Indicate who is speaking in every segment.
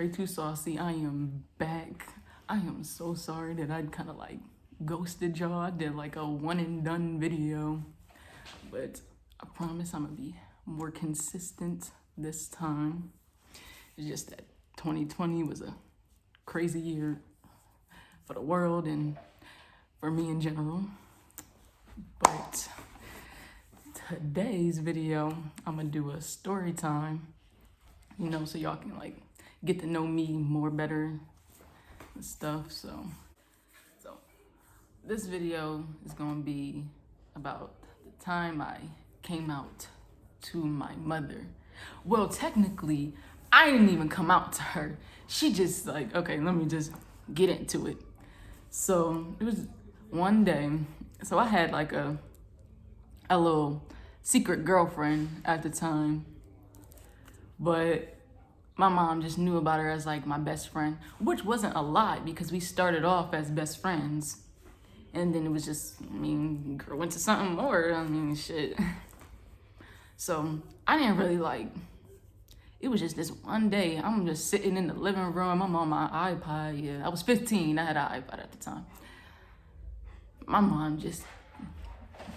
Speaker 1: Way Too Saucy. I am back. I am so sorry that I kind of like ghosted y'all. I did like a one and done video, but I promise I'm gonna be more consistent this time. It's just that 2020 was a crazy year for the world and for me in general. But today's video, I'm gonna do a story time, you know, so y'all can like get to know me more better and stuff. So this video is gonna be about the time I came out to my mother. Well, technically, I didn't even come out to her. She just like, okay, let me just get into it. So it was one day, so I had like a little secret girlfriend at the time, but my mom just knew about her as like my best friend, which wasn't a lot because we started off as best friends. And then it was just, grew into something more, shit. So I didn't really like, it was just this one day, I'm just sitting in the living room, I'm on my iPod, yeah. I was 15, I had an iPod at the time. My mom just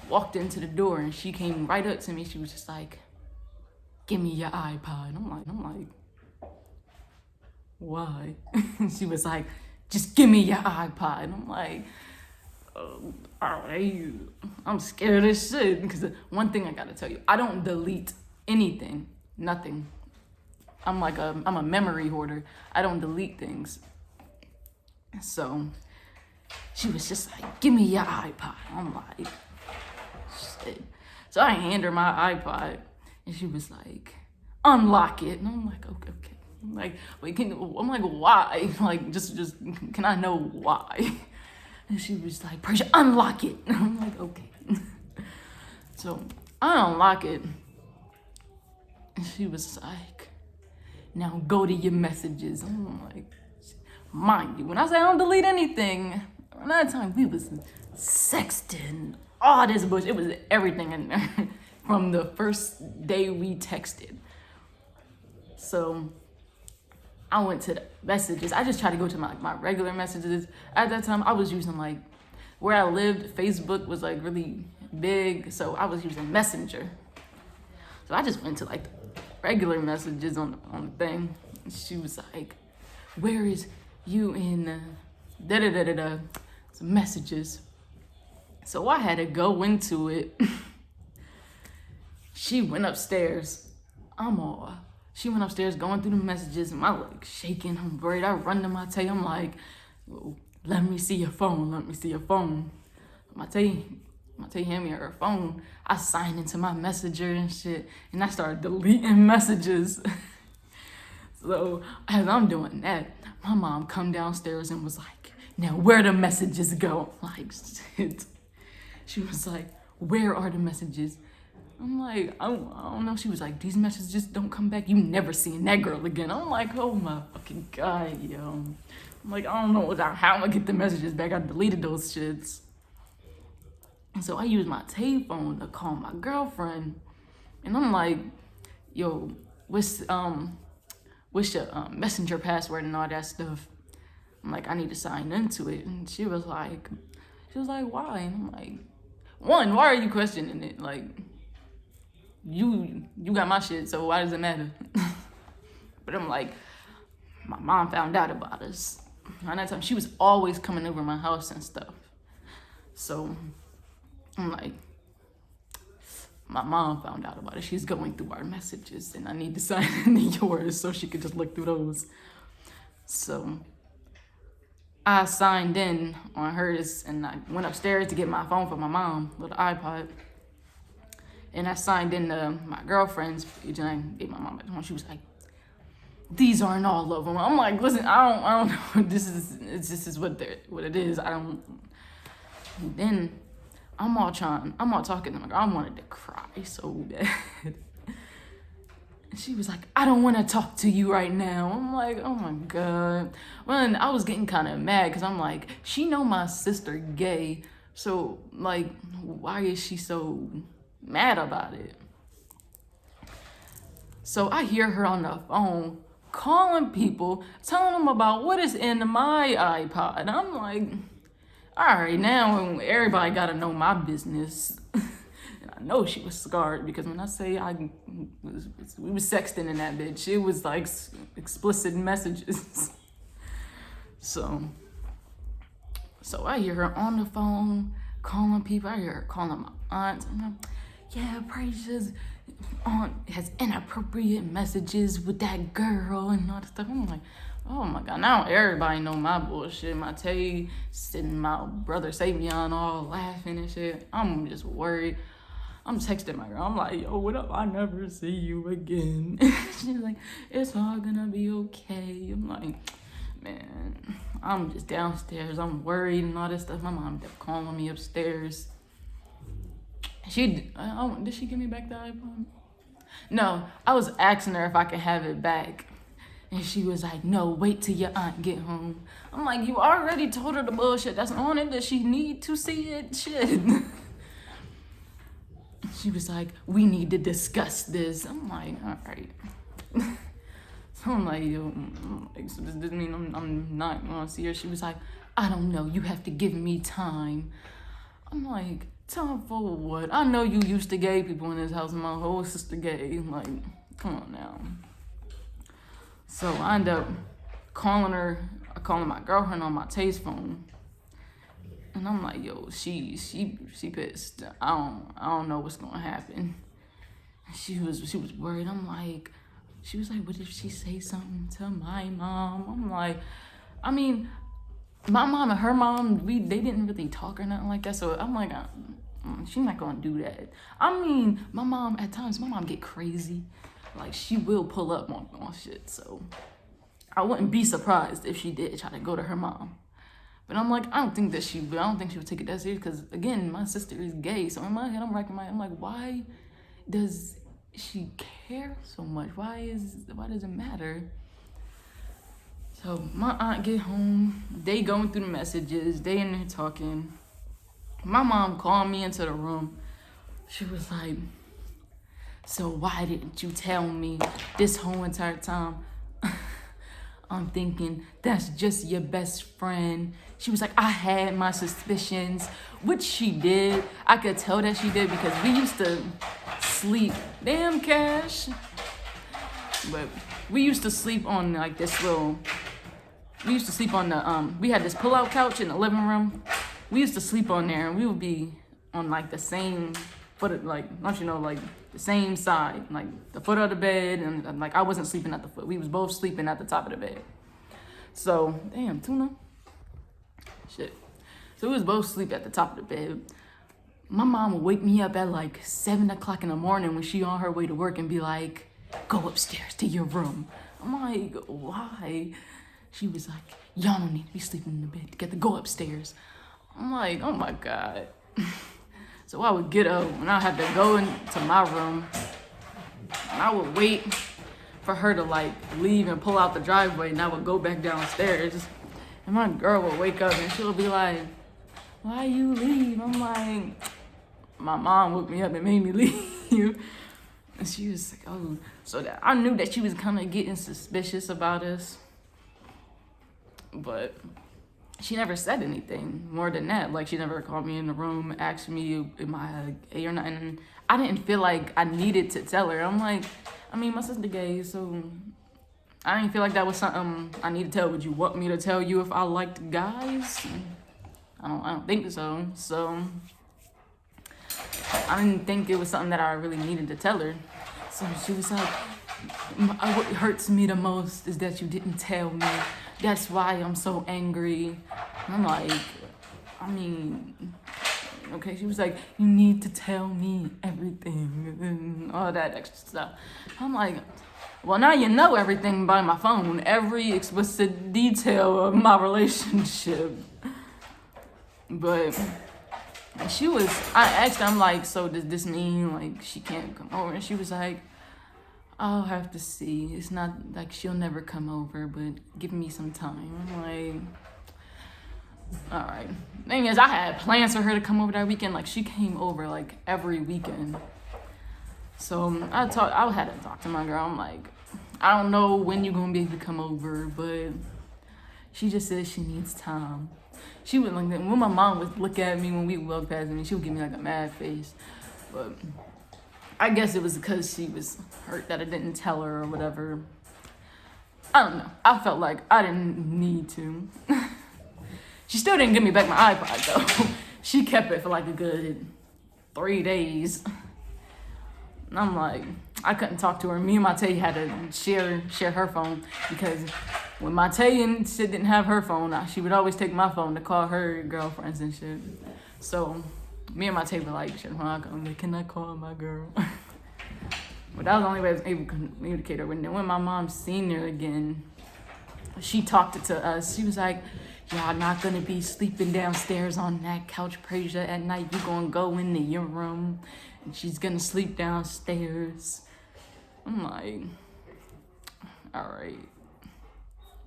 Speaker 1: walked into the door and she came right up to me. She was just like, give me your iPod. I'm like, why? She was like, just give me your iPod. And I'm like, I'm scared as shit. Because one thing I gotta tell you, I don't delete anything, nothing. I'm a memory hoarder. I don't delete things. So she was just like, give me your iPod. I'm like, shit. So I hand her my iPod and she was like, unlock it. And I'm like, okay. I'm like, wait, I'm like, why? Like, just, can I know why? And she was like, Persia, unlock it. And I'm like, okay. So I unlock it. And she was like, now go to your messages. I'm like, mind you, when I say I don't delete anything, at that time we was sexting, all this bullshit. It was everything in there from the first day we texted. So I went to the messages. I just tried to go to my regular messages. At that time, I was using like, where I lived, Facebook was like really big. So I was using Messenger. So I just went to like the regular messages on the thing. And she was like, where is you in some messages. So I had to go into it. She went upstairs. She went upstairs going through the messages and my leg shaking. I'm worried. I run to my Tay. I'm like, let me see your phone. Let me see your phone. My Tay hand me her phone. I signed into my messenger and shit. And I started deleting messages. So as I'm doing that, my mom come downstairs and was like, now where the messages go? I'm like, shit. She was like, where are the messages? I'm like, I don't know. She was like, these messages don't come back. You never seen that girl again. I'm like, oh my fucking God, yo. I'm like, I don't know how I'm gonna get the messages back. I deleted those shits. And so I used my Tay phone to call my girlfriend. And I'm like, yo, what's your messenger password and all that stuff? I'm like, I need to sign into it. And she was like, why? And I'm like, one, why are you questioning it? Like, you got my shit, so why does it matter? But I'm like, my mom found out about us. And that time, she was always coming over my house and stuff. So I'm like, my mom found out about it. She's going through our messages, and I need to sign into yours so she could just look through those. So I signed in on hers, and I went upstairs to get my phone from my mom with the iPod. And I signed into my girlfriend's page, and I gave my mom the phone. She was like, these aren't all of them. I'm like, listen, I don't know. This is what it is. And then I'm all talking to my girl. I wanted to cry so bad. And she was like, I don't want to talk to you right now. I'm like, oh my God. Well, and I was getting kind of mad because I'm like, she know my sister gay. So like, why is she so mad about it? So I hear her on the phone calling people, telling them about what is in my iPod. I'm like, all right, now everybody got to know my business. And I know she was scarred because when I say we was sexting in that bitch, it was like explicit messages. So I hear her on the phone calling people. I hear her calling my aunts. I'm like, yeah, Precious has inappropriate messages with that girl and all that stuff. I'm like, oh my God, now everybody know my bullshit. My Tay sitting my brother Savion all laughing and shit. I'm just worried. I'm texting my girl. I'm like, yo, what up? I never see you again. She's like, it's all gonna be okay. I'm like, man, I'm just downstairs. I'm worried and all this stuff. My mom kept calling me upstairs. Did she give me back the iPhone? No, I was asking her if I could have it back. And she was like, no, wait till your aunt get home. I'm like, you already told her the bullshit that's on it. Does she need to see it? Shit. She was like, we need to discuss this. I'm like, all right. So I'm like, yo, so this doesn't mean I'm not going to see her. She was like, I don't know. You have to give me time. I'm like, time for what? I know you used to gay people in this house. My whole sister gay. Like, come on now. So I end up calling my girlfriend on my Tay's phone. And I'm like, yo, she pissed. I don't know what's gonna happen. She was worried. She was like, what if she say something to my mom? I'm like, I mean, my mom and her mom, they didn't really talk or nothing like that. So I'm like, she's not gonna do that. I mean, at times, my mom get crazy. Like, she will pull up on shit. So I wouldn't be surprised if she did try to go to her mom. But I'm like, I don't think she would take it that serious because, again, my sister is gay. So in my head, I'm like, why does she care so much? Why does it matter? So my aunt get home. They going through the messages. They in there talking. My mom called me into the room. She was like, so why didn't you tell me this whole entire time? I'm thinking, that's just your best friend. She was like, I had my suspicions, which she did. I could tell that she did because we used to sleep. Damn, Cash. But we used to sleep on like this little, we used to sleep on the, we had this pull-out couch in the living room. We used to sleep on there and we would be on like the same foot, like, don't you know, like the same side, like the foot of the bed, and like I wasn't sleeping at the foot. We was both sleeping at the top of the bed. So, damn, tuna. Shit. So we was both sleep at the top of the bed. My mom would wake me up at like 7 o'clock in the morning when she on her way to work and be like, go upstairs to your room. I'm like, why? She was like, y'all don't need to be sleeping in the bed. Get to go upstairs. I'm like, oh my God. So I would get up and I had to go into my room and I would wait for her to like leave and pull out the driveway and I would go back downstairs and my girl would wake up and she'll be like, why you leave? I'm like, my mom woke me up and made me leave. And she was like, oh, so that I knew that she was kind of getting suspicious about us, but she never said anything more than that. Like, she never called me in the room, asked me, am I gay or not? And I didn't feel like I needed to tell her. I'm like, I mean, my sister gay, so I didn't feel like that was something I need to tell. Would you want me to tell you if I liked guys? I don't think so. So I didn't think it was something that I really needed to tell her. So she was like, what hurts me the most is that you didn't tell me. That's why I'm so angry. And I'm like, I mean, okay. She was like, you need to tell me everything and all that extra stuff. I'm like, well, now you know everything by my phone, every explicit detail of my relationship. But I asked her, I'm like, so does this mean like she can't come over? And she was like, I'll have to see. It's not like she'll never come over, but give me some time. I'm like, all right. Thing is, I had plans for her to come over that weekend. Like, she came over like every weekend. So I had to talk to my girl. I'm like, I don't know when you're gonna be able to come over, but she just says she needs time. She would like that. When my mom would look at me when we walked past me, she would give me like a mad face. But I guess it was because she was hurt that I didn't tell her or whatever. I don't know. I felt like I didn't need to. She still didn't give me back my iPod though. She kept it for like a good 3 days. And I'm like, I couldn't talk to her. Me and Matei had to share her phone because when Matei and shit didn't have her phone, she would always take my phone to call her girlfriends and shit. So me and Matei were like, shit, can I call my girl? But that was the only way I was able to communicate her. When my mom seen her again, she talked to us. She was like, y'all not gonna be sleeping downstairs on that couch, Prasia, at night. You gonna go into your room and she's gonna sleep downstairs. I'm like, all right,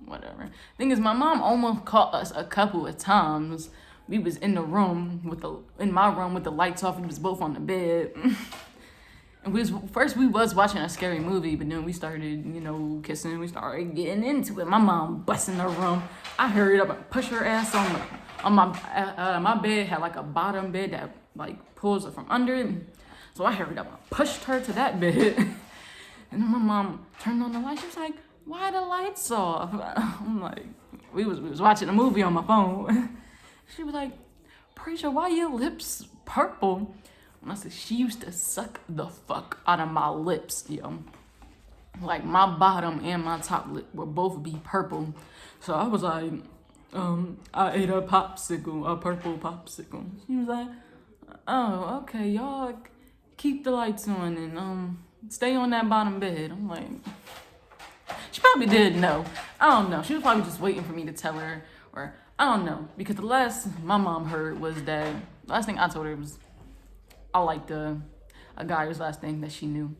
Speaker 1: whatever. Thing is, my mom almost caught us a couple of times. We was in the room in my room with the lights off. We was both on the bed. And we was watching a scary movie, but then we started, kissing. We started getting into it. My mom busting her room. I hurried up and pushed her ass on my bed. Had like a bottom bed that like pulls her from under it. So I hurried up and pushed her to that bed. And then my mom turned on the light. She was like, "Why the lights off?" I'm like, we was watching a movie on my phone. She was like, "Prasia, why your lips purple?" And I said, she used to suck the fuck out of my lips, yo. Like, my bottom and my top lip would both be purple. So I was like, I ate a purple popsicle. She was like, oh, okay, y'all keep the lights on and stay on that bottom bed. I'm like, she probably did know. I don't know. She was probably just waiting for me to tell her, or I don't know. Because the last my mom heard was that, the last thing I told her was, I liked a guy whose last thing that she knew.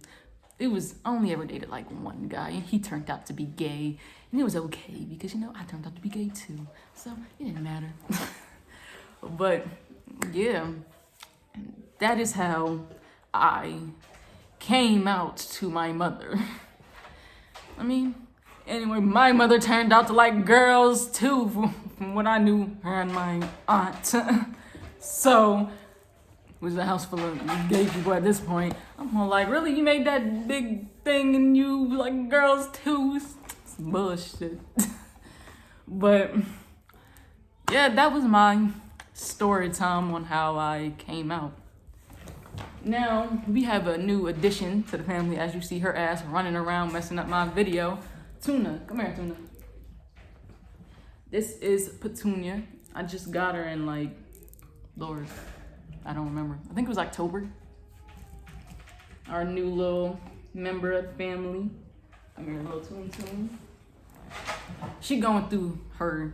Speaker 1: I only ever dated like one guy, and he turned out to be gay, and it was okay because I turned out to be gay too, so it didn't matter. But yeah, that is how I came out to my mother. I mean, anyway, my mother turned out to like girls too, from what I knew her and my aunt. So it was a house full of gay people at this point. I'm all like, really? You made that big thing and you like girls too? It's bullshit. But yeah, that was my story time on how I came out. Now, we have a new addition to the family. As you see her ass running around messing up my video. Tuna, come here, Tuna. This is Petunia. I just got her in like, Lord, I don't remember. I think it was October. Our new little member of the family. Come here, little Tune. She going through her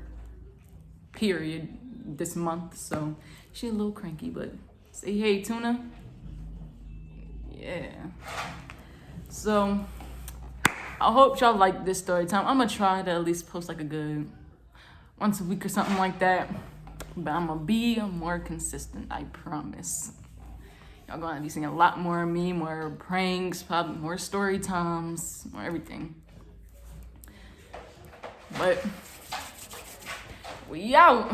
Speaker 1: period this month, so she a little cranky, but say hey, Tuna. Yeah. So I hope y'all like this story time. I'm gonna try to at least post like a good once a week or something like that. But I'm gonna be more consistent, I promise. Y'all gonna be seeing a lot more of me, more pranks, probably more story times, more everything. But we out.